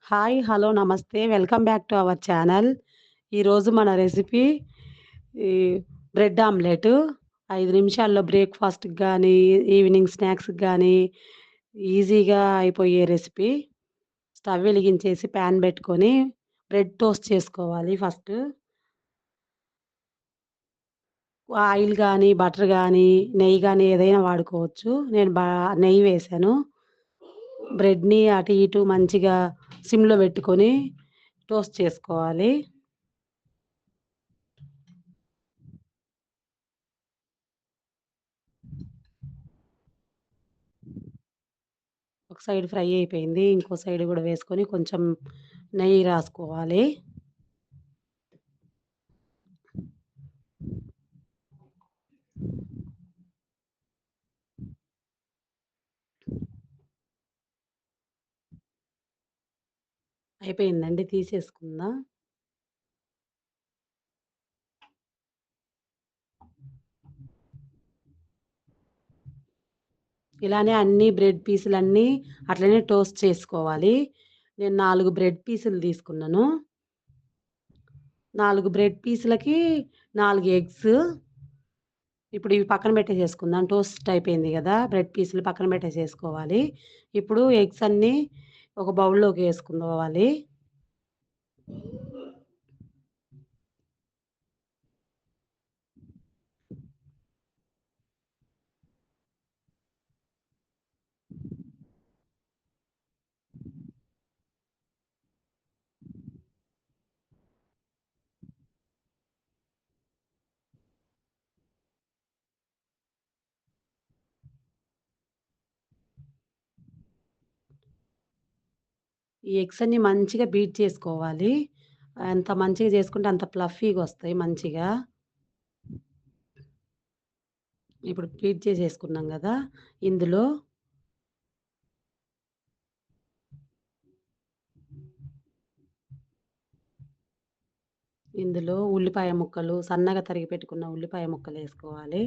Hi. Hello. నమస్తే. Welcome back to our channel. ఈరోజు మన రెసిపీ ఈ బ్రెడ్ ఆమ్లెటు. 5 నిమిషాల్లో బ్రేక్‌ఫాస్ట్‌కి గానీ, ఈవినింగ్ స్నాక్స్‌కి గానీ ఈజీగా అయిపోయే రెసిపీ. స్టవ్ వెలిగించేసి పాన్ బెట్టుకొని బ్రెడ్ టోస్ట్ చేసుకోవాలి ఫస్టు. ఆయిల్ గానీ, బటర్ గానీ, నెయ్యి గానీ ఏదైనా వాడుకోవచ్చు. నేను నెయ్యి వేశాను. బ్రెడ్‌ని అటు ఇటు మంచిగా సిమ్‌లో బెట్టుకొని టోస్ట్ చేసుకోవాలి. ఒక సైడ్ ఫ్రై అయిపోయింది. ఇంకో సైడ్ గూడా వేసుకొని కొంచెం నెయ్యి రాసుకోవాలి. అయిపోయిందండి. తీసేసుకుందాం. ఇలానే అన్ని బ్రెడ్ పీసులన్నీ అట్లనే టోస్ట్ చేసుకోవాలి. నేను 4 బ్రెడ్ పీసులు తీసుకున్నాను. 4 బ్రెడ్ పీసులకి 4 ఎగ్స్. ఇప్పుడు ఇవి పక్కన పెట్టేసేసుకుందాం. టోస్ట్ అయిపోయింది గదా! బ్రెడ్ పీసులు పక్కన పెట్టేసేసుకోవాలి. ఇప్పుడు ఎగ్స్ అన్నీ ఒక బౌల్‌లోకి ఏసుకోవాలి. ఈ ఎగ్స్ అన్నీ మంచిగా బీట్ చేసుకోవాలి. ఎంత మంచిగా చేసుకుంటే అంత ఫ్లఫీగొస్తాయి మంచిగా. ఇప్పుడు బీట్ చేసేసుకున్నాం గదా! ఇందులో ఉల్లిపాయ ముక్కలు, సన్నగా తరిగి పెట్టుకున్న ఉల్లిపాయ ముక్కలేసుకోవాలి.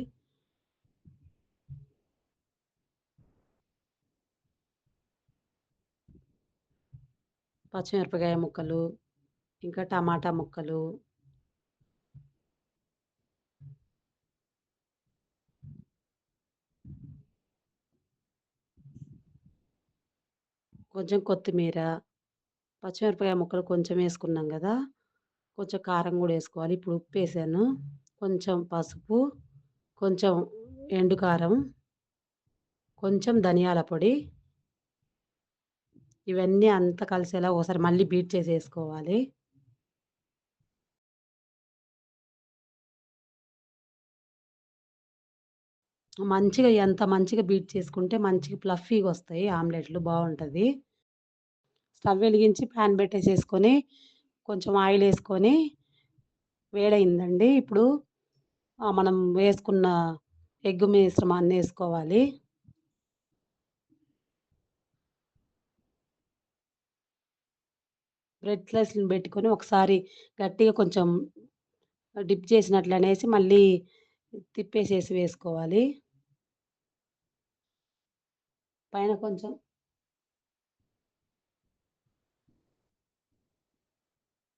పచ్చిమిరపకాయ ముక్కలు, ఇంకా టమాటా ముక్కలు, కొంచెం కొత్తిమీర, పచ్చిమిరపకాయ ముక్కలు కొంచెం ఏసుకున్నాం గదా! కొంచెం కారం గూడా ఏసుకోవాలి. ఇప్పుడు ఉప్పేసాను. కొంచెం పసుపు, కొంచెం ఎండు కారం, కొంచెం ధనియాల పొడి, ఇవన్నీ అంతా కలిసేలా ఒకసారి మళ్ళీ బీట్ చేసేసుకోవాలి. ఎంత మంచిగా బీట్ చేసుకుంటే మంచిగా ఫ్లఫీగొస్తాయి ఆమ్లెట్‌లు బావుంటది. స్టవ్ వెలిగించి పాన్ పెట్టేసేసుకొని, కొంచెం ఆయిలేసుకొని వేడయిందండి. ఇప్పుడు మనం వేసుకున్న ఎగ్ మిశ్రమాన్నేసుకోవాలి. బ్రెడ్ స్లైస్‌లని బెట్టుకొని ఒకసారి గట్టిగా కొంచెం డిప్ చేసినట్లనేసి మళ్ళీ తిప్పేసేసి వేసుకోవాలి.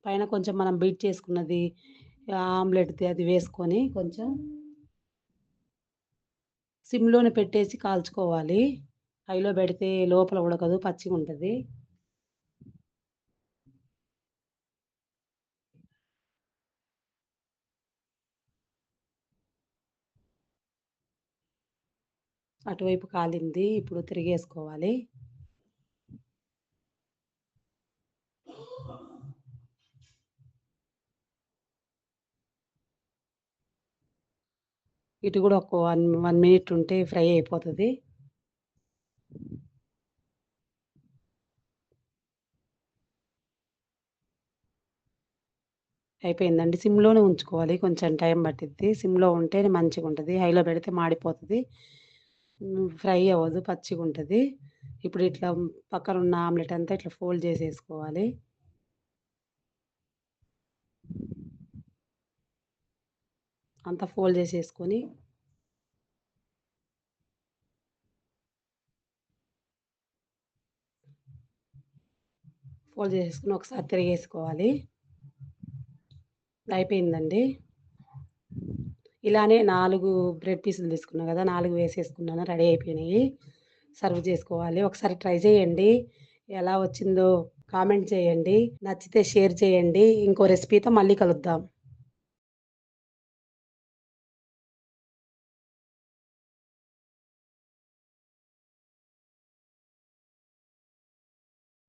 పైన కొంచెం మనం బీట్ చేసుకున్నది ఆమ్లెట్‌ది అది వేసుకొని కొంచెం సిమ్‌లోనే పెట్టేసి కాల్చుకోవాలి. హైలో బెడితే లోపల ఉడకదు, పచ్చిగుంటది. అటువైపు కాలింది. ఇప్పుడు తిరిగేసుకోవాలి. ఇటు గూడా ఒక 1 మినిట్ ఉంటే ఫ్రై అయిపోతది. అయిపోయిందండి. సిమ్‌లోనే ఉంచుకోవాలి. కొంచెం టైం పట్టిద్ది. సిమ్‌లో ఉంటేనే మంచిగుంటది. హైలో పెడితే మాడిపోతది. ఫ్రై అవ్వదు. పచ్చిగుంటది. ఇప్పుడు ఇట్లా పక్కనున్న ఆమ్లెట్ అంతా ఇట్లా ఫోల్డ్ చేసేసుకోవాలి. అంతా ఫోల్డ్ చేసేసుకొని ఫోల్డ్ చేసేసుకొని ఒకసారి తిరిగేసుకోవాలి. అయిపోయిందండి. ఇలానే 4 బ్రెడ్ పీసులు తీసుకున్నా గదా! 4 వేసేసుకున్నాను. రెడీ అయిపోయినాయి. సర్వ్ చేసుకోవాలి. ఒకసారి ట్రై చేయండి. ఎలా వచ్చిందో కామెంట్ చేయండి. నచ్చితే షేర్ చేయండి. ఇంకో రెసిపీతో మళ్ళీ కలుద్దాం.